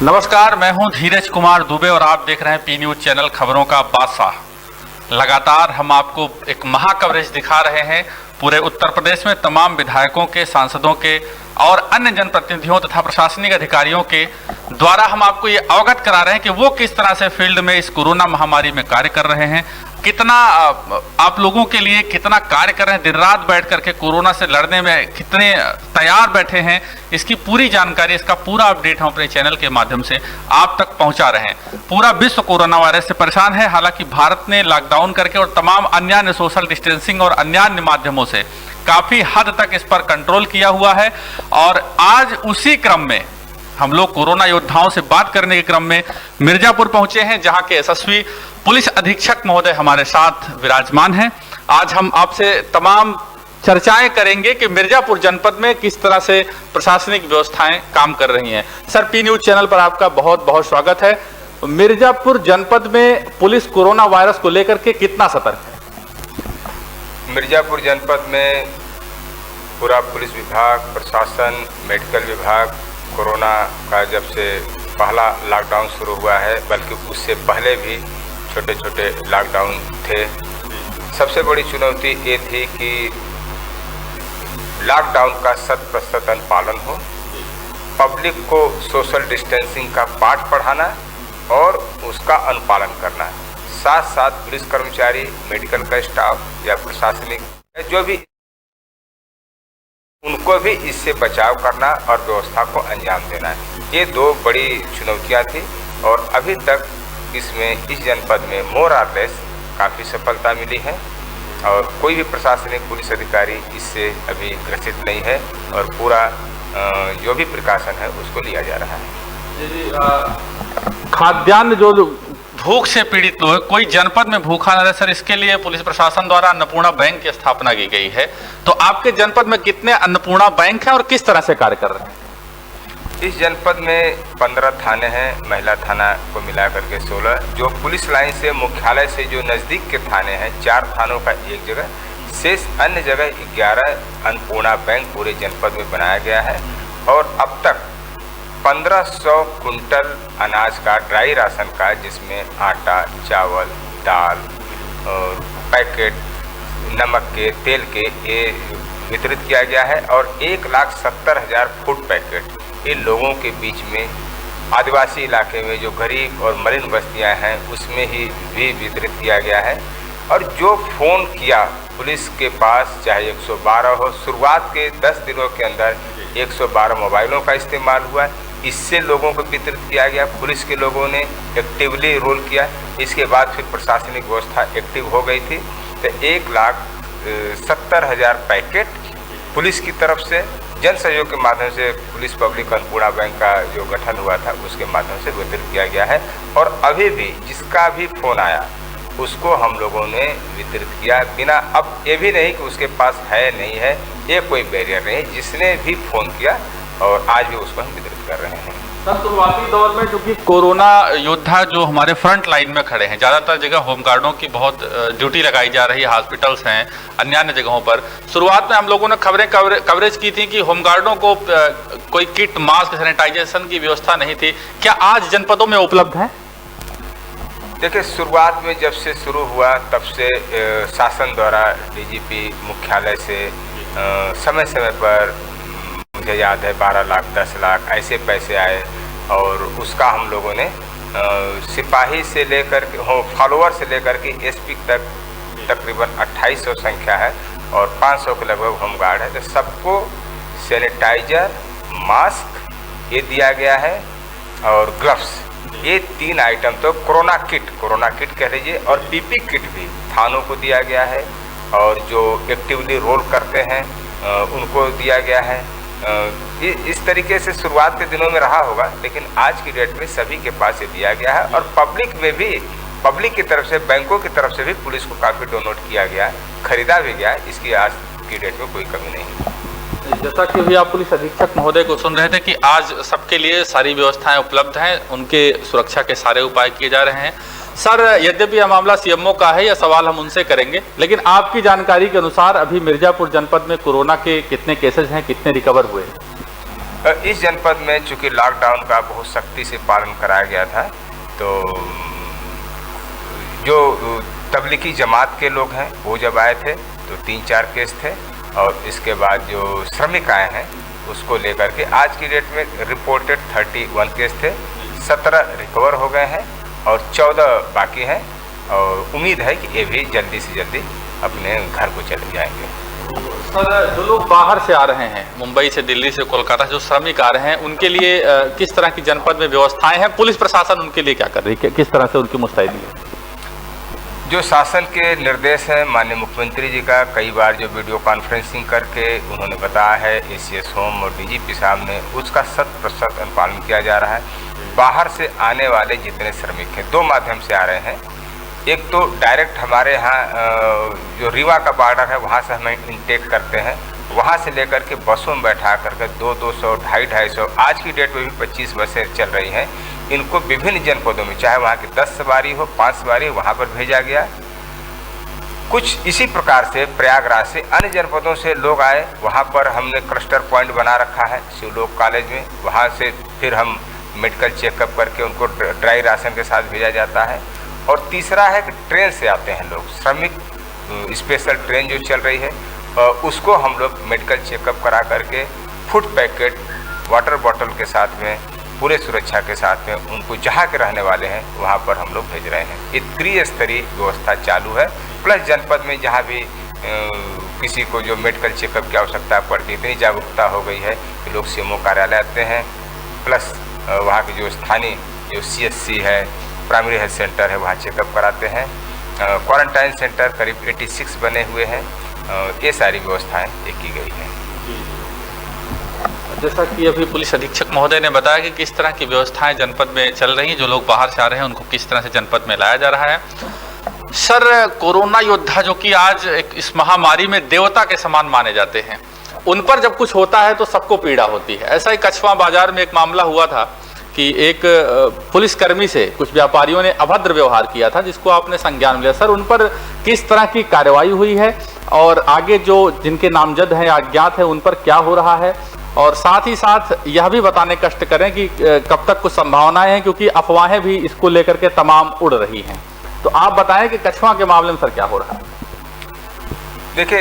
नमस्कार, मैं हूं धीरज कुमार दुबे और आप देख रहे हैं पी न्यूज चैनल खबरों का बादशाह। लगातार हम आपको एक महा कवरेज दिखा रहे हैं पूरे उत्तर प्रदेश में तमाम विधायकों के, सांसदों के और अन्य जनप्रतिनिधियों तथा प्रशासनिक अधिकारियों के द्वारा हम आपको ये अवगत करा रहे हैं कि वो किस तरह से फील्ड में इस कोरोना महामारी में कार्य कर रहे हैं, कितना आप लोगों के लिए कितना कार्य कर रहे हैं, दिन रात बैठ करके कोरोना से लड़ने में कितने तैयार बैठे हैं। इसकी पूरी जानकारी, इसका पूरा अपडेट हम अपने चैनल के माध्यम से आप तक पहुंचा रहे हैं। पूरा विश्व कोरोना वायरस से परेशान है। हालांकि भारत ने लॉकडाउन करके और तमाम अन्य सोशल डिस्टेंसिंग और अन्य माध्यमों से काफी हद तक इस पर कंट्रोल किया हुआ है। और आज उसी क्रम में हम लोग कोरोना योद्धाओं से बात करने के क्रम में मिर्जापुर पहुंचे हैं, जहां के यशस्वी पुलिस अधीक्षक महोदय हमारे साथ विराजमान हैं। आज हम आपसे तमाम चर्चाएं करेंगे कि मिर्जापुर जनपद में किस तरह से प्रशासनिक व्यवस्थाएं काम कर रही हैं। सर, पी न्यूज चैनल पर आपका बहुत बहुत स्वागत है। मिर्जापुर जनपद में पुलिस कोरोना वायरस को लेकर के कितना सतर्क है? मिर्जापुर जनपद में पूरा पुलिस विभाग, प्रशासन, मेडिकल विभाग कोरोना का जब से पहला लॉकडाउन शुरू हुआ है, बल्कि उससे पहले भी छोटे छोटे लॉकडाउन थे। सबसे बड़ी चुनौती ये थी कि लॉकडाउन का 100% अनुपालन हो, पब्लिक को सोशल डिस्टेंसिंग का पाठ पढ़ाना और उसका अनुपालन करना, साथ साथ पुलिस कर्मचारी, मेडिकल का स्टाफ या प्रशासनिक जो भी, उनको भी इससे बचाव करना और व्यवस्था को अंजाम देना है। ये दो बड़ी चुनौतियां थी और अभी तक इसमें इस जनपद में मोर और लेस काफ़ी सफलता मिली है और कोई भी प्रशासनिक पुलिस अधिकारी इससे अभी ग्रसित नहीं है और पूरा जो भी प्रिकॉशन है उसको लिया जा रहा है। खाद्यान्न जो भूख से पीड़ित लोग, कोई जनपद में भूखा न रहे सर, इसके लिए पुलिस प्रशासन द्वारा अन्नपूर्णा बैंक की स्थापना की गई है। तो आपके जनपद में कितने अन्नपूर्णा बैंक हैं और किस तरह से कार्य कर रहे हैं? इस जनपद में 15 थाने हैं, महिला थाना को मिलाकर के 16। जो पुलिस लाइन से मुख्यालय से जो नज़दीक के थाने हैं, 4 थानों का एक जगह, शेष अन्य जगह 11 अन्नपूर्णा बैंक पूरे जनपद में बनाया गया है। और अब तक 1500 कुंटल अनाज का, ड्राई राशन का, जिसमें आटा, चावल, दाल और पैकेट नमक के, तेल के, ये वितरित किया गया है। और 1,70,000 फूड पैकेट इन लोगों के बीच में आदिवासी इलाके में जो गरीब और मलिन बस्तियां हैं उसमें ही भी वितरित किया गया है। और जो फ़ोन किया पुलिस के पास, चाहे 112 हो, शुरुआत के 10 दिनों के अंदर 112 मोबाइलों का इस्तेमाल हुआ, इससे लोगों को वितरित किया गया। पुलिस के लोगों ने एक्टिवली रोल किया। इसके बाद फिर प्रशासनिक व्यवस्था एक्टिव हो गई थी। तो 1,70,000 पैकेट पुलिस की तरफ से जन सहयोग के माध्यम से पुलिस पब्लिक अन्नपूर्णा बैंक का जो गठन हुआ था उसके माध्यम से वितरित किया गया है। और अभी भी जिसका भी फ़ोन आया उसको हम लोगों ने वितरित किया, बिना अब ये भी नहीं कि उसके पास है नहीं है, ये कोई बैरियर नहीं, जिसने भी फ़ोन किया और आज भी उसको हम वितरित कर रहे हैं। सर, शुरुआती दौर में क्योंकि कोरोना योद्धा जो हमारे फ्रंट लाइन में खड़े हैं, ज़्यादातर जगह होमगार्डों की बहुत ड्यूटी लगाई जा रही है, हॉस्पिटल्स हैं, अन्य जगहों पर। शुरुआत में हम लोगों ने कवरेज की थी कि होमगार्डों को कोई किट, मास्क, सैनिटाइजेशन की व्यवस्था नहीं थी। क्या आज जनपदों में उपलब्ध है? देखिए, शुरुआत में जब से शुरू हुआ तब से शासन द्वारा डीजीपी मुख्यालय से समय समय पर, मुझे याद है 12 लाख 10 लाख ऐसे पैसे आए और उसका हम लोगों ने सिपाही से लेकर के फॉलोअर से लेकर के एसपी तक तकरीबन 2800 संख्या है और 500 के लगभग होमगार्ड है। तो सबको सैनिटाइजर, मास्क ये दिया गया है और ग्लव्स, ये 3 आइटम। तो कोरोना किट कह लीजिए, और पीपी किट भी थानों को दिया गया है और जो एक्टिवली रोल करते हैं उनको दिया गया है। इस तरीके से शुरुआत के दिनों में रहा होगा, लेकिन आज की डेट में सभी के पास ये दिया गया है। और पब्लिक में भी, पब्लिक की तरफ से, बैंकों की तरफ से भी पुलिस को काफ़ी डोनेट किया गया, खरीदा भी गया। इसकी आज की डेट में कोई कमी नहीं। जैसा कि अभी आप पुलिस अधीक्षक महोदय को सुन रहे थे कि आज सबके लिए सारी व्यवस्थाएं उपलब्ध हैं, उनके सुरक्षा के सारे उपाय किए जा रहे हैं। सर, यद्यपि यह मामला सीएमओ का है, यह सवाल हम उनसे करेंगे, लेकिन आपकी जानकारी के अनुसार अभी मिर्जापुर जनपद में कोरोना के कितने केसेज हैं, कितने रिकवर हुए? इस जनपद में चूँकि लॉकडाउन का बहुत सख्ती से पालन कराया गया था, तो जो तबलीगी जमात के लोग हैं वो जब आए थे तो 3-4 केस थे, और इसके बाद जो श्रमिक आए हैं उसको लेकर के आज की डेट में रिपोर्टेड 31 केस थे, 17 रिकवर हो गए हैं और 14 बाकी हैं, और उम्मीद है कि ये भी जल्दी से जल्दी अपने घर को चले जाएंगे। सर, जो लोग बाहर से आ रहे हैं, मुंबई से, दिल्ली से, कोलकाता से जो श्रमिक आ रहे हैं, उनके लिए किस तरह की जनपद में व्यवस्थाएं हैं? पुलिस प्रशासन उनके लिए क्या कर रही है, किस तरह से उनकी मुस्तैदी है? जो शासन के निर्देश हैं माननीय मुख्यमंत्री जी का, कई बार जो वीडियो कॉन्फ्रेंसिंग करके उन्होंने बताया है एसीएस होम और डीजीपी साहब ने, उसका 100% अनुपालन किया जा रहा है। बाहर से आने वाले जितने श्रमिक हैं 2 माध्यम से आ रहे हैं। एक तो डायरेक्ट हमारे यहाँ जो रीवा का बॉर्डर है वहाँ से हम इनटेक करते हैं, वहाँ से लेकर के बसों में बैठा करके 200, 250, आज की डेट में भी 25 बसें चल रही हैं। इनको विभिन्न जनपदों में, चाहे वहाँ की 10 सवारी हो, 5 सवारी हो, वहाँ पर भेजा गया। कुछ इसी प्रकार से प्रयागराज से अन्य जनपदों से लोग आए, वहाँ पर हमने क्लस्टर पॉइंट बना रखा है शिवलोक कॉलेज में, वहाँ से फिर हम मेडिकल चेकअप करके उनको ड्राई राशन के साथ भेजा जाता है। और तीसरा है कि ट्रेन से आते हैं लोग, श्रमिक स्पेशल ट्रेन जो चल रही है उसको हम लोग मेडिकल चेकअप करा करके फूड पैकेट, वाटर बॉटल के साथ में, पूरे सुरक्षा के साथ में उनको जहाँ के रहने वाले हैं वहाँ पर हम लोग भेज रहे हैं। ये त्रिस्तरीय व्यवस्था चालू है। प्लस जनपद में जहाँ भी किसी को जो मेडिकल चेकअप की आवश्यकता पड़ती है, इतनी जागरूकता हो गई है कि लोग सीएमओ कार्यालय आते हैं, प्लस वहाँ की जो स्थानीय जो CHC है, प्राइमरी हेल्थ सेंटर है, वहाँ चेकअप कराते हैं। क्वारंटाइन सेंटर करीब 86 बने हुए हैं। ये सारी व्यवस्थाएं की गई हैं। जैसा कि अभी पुलिस अधीक्षक महोदय ने बताया कि किस तरह की व्यवस्थाएं जनपद में चल रही हैं, जो लोग बाहर से आ रहे हैं उनको किस तरह से जनपद में लाया जा रहा है। सर, कोरोना योद्धा जो कि आज इस महामारी में देवता के समान माने जाते हैं, उन पर जब कुछ होता है तो सबको पीड़ा होती है। ऐसा ही कछवा बाजार में एक मामला हुआ था कि एक पुलिसकर्मी से कुछ व्यापारियों ने अभद्र व्यवहार किया था, जिसको आपने संज्ञान लिया। सर, उन पर किस तरह की कार्रवाई हुई है और आगे जो जिनके नामजद हैं, अज्ञात है, उन पर क्या हो रहा है? और साथ ही साथ यह भी बताने कष्ट करें कि कब तक कुछ संभावनाएं हैं, क्योंकि अफवाहें भी इसको लेकर के तमाम उड़ रही हैं। तो आप बताएं कि कछवा के मामले में सर क्या हो रहा है? देखिए,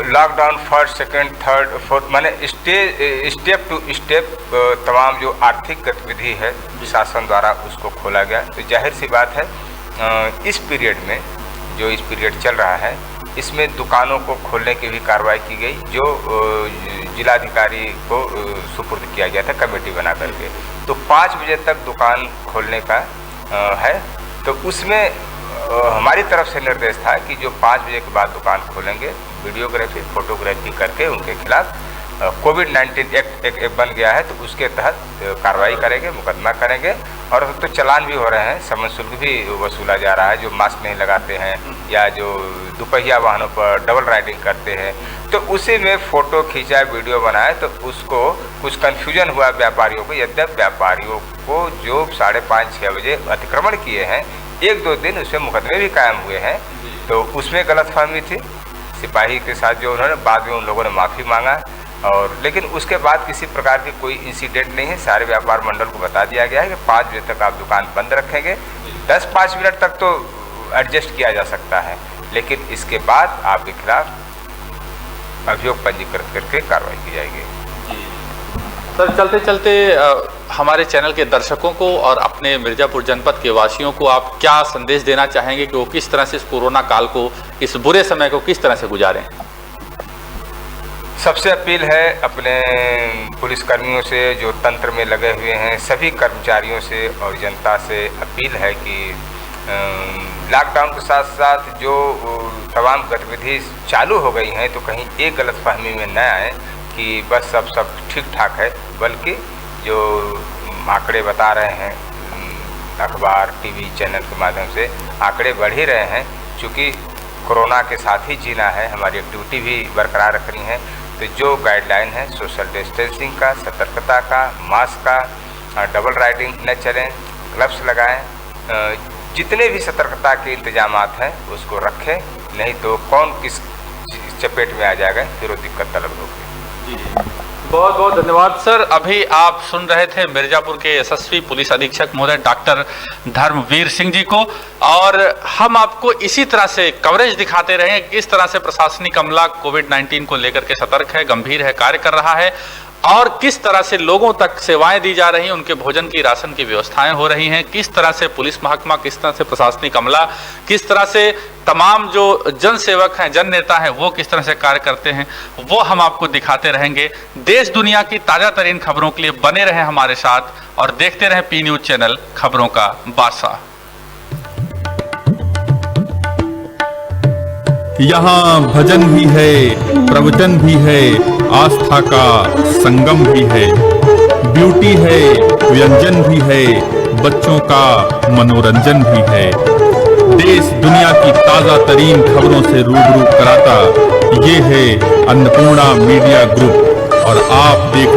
lockdown 1st, 2nd, 3rd, 4th माने स्टेप टू स्टेप तमाम जो आर्थिक गतिविधि है शासन द्वारा उसको खोला गया। तो जाहिर सी बात है इस पीरियड में, जो इस पीरियड चल रहा है, इसमें दुकानों को खोलने की भी कार्रवाई की गई, जो जिलाधिकारी को सुपुर्द किया गया था कमेटी बना करके। तो 5 बजे तक दुकान खोलने का है। तो उसमें हमारी तरफ से निर्देश था कि जो 5 बजे के बाद दुकान खोलेंगे, वीडियोग्राफी, फोटोग्राफी करके उनके खिलाफ कोविड-19 एक्ट बन गया है, तो उसके तहत कार्रवाई करेंगे, मुकदमा करेंगे। और तो चालान भी हो रहे हैं, समन शुल्क भी वसूला जा रहा है, जो मास्क नहीं लगाते हैं या जो दुपहिया वाहनों पर डबल राइडिंग करते हैं। तो उसी में फ़ोटो खींचा, वीडियो बनाया, तो उसको कुछ कन्फ्यूजन हुआ व्यापारियों को। यद्यप व्यापारियों को जो 5:30-6 बजे अतिक्रमण किए हैं, 1-2 दिन उसमें मुकदमे भी कायम हुए हैं, तो उसमें गलतफहमी थी सिपाही के साथ, जो उन्होंने बाद में उन लोगों ने माफ़ी मांगा। और लेकिन उसके बाद किसी प्रकार की कोई इंसिडेंट नहीं है। सारे व्यापार मंडल को बता दिया गया है कि 5 बजे तक आप दुकान बंद रखेंगे। 10-5 मिनट तक तो एडजस्ट किया जा सकता है, लेकिन इसके बाद आपके खिलाफ अभियोग पंजीकृत करके कार्रवाई की जाएगी। सर, चलते चलते हमारे चैनल के दर्शकों को और अपने मिर्ज़ापुर जनपद के वासियों को आप क्या संदेश देना चाहेंगे कि वो किस तरह से इस कोरोना काल को, इस बुरे समय को किस तरह से गुजारें? सबसे अपील है अपने पुलिसकर्मियों से, जो तंत्र में लगे हुए हैं, सभी कर्मचारियों से और जनता से अपील है कि लॉकडाउन के साथ साथ जो तमाम गतिविधि चालू हो गई हैं, तो कहीं एक गलतफहमी में न आए कि बस सब ठीक ठाक है, बल्कि जो आंकड़े बता रहे हैं अखबार, टीवी चैनल के माध्यम से, आंकड़े बढ़ ही रहे हैं। चूँकि कोरोना के साथ ही जीना है, हमारी एक्टिविटी भी बरकरार रखनी है। तो जो गाइडलाइन है सोशल डिस्टेंसिंग का, सतर्कता का, मास्क का, डबल राइडिंग न चलें, ग्लव्स लगाएं, जितने भी सतर्कता के इंतजामात हैं उसको रखें, नहीं तो कौन किस चपेट में आ जाएगा, फिर वो दिक्कत तलब होगी। बहुत बहुत धन्यवाद सर। अभी आप सुन रहे थे मिर्जापुर के यशस्वी पुलिस अधीक्षक महोदय डॉक्टर धर्मवीर सिंह जी को, और हम आपको इसी तरह से कवरेज दिखाते रहे किस तरह से प्रशासनिक अमला कोविड-19 को लेकर के सतर्क है, गंभीर है, कार्य कर रहा है, और किस तरह से लोगों तक सेवाएं दी जा रही हैं, उनके भोजन की, राशन की व्यवस्थाएं हो रही हैं, किस तरह से पुलिस महकमा, किस तरह से प्रशासनिक अमला, किस तरह से तमाम जो जन सेवक हैं, जन नेता हैं, वो किस तरह से कार्य करते हैं, वो हम आपको दिखाते रहेंगे। देश दुनिया की ताज़ा तरीन खबरों के लिए बने रहें हमारे साथ और देखते रहें पी न्यूज़ चैनल खबरों का बादशाह। यहाँ भजन भी है, प्रवचन भी है, आस्था का संगम भी है, ब्यूटी है, व्यंजन भी है, बच्चों का मनोरंजन भी है। देश दुनिया की ताजा तरीन खबरों से रूबरू कराता ये है अन्नपूर्णा मीडिया ग्रुप, और आप देख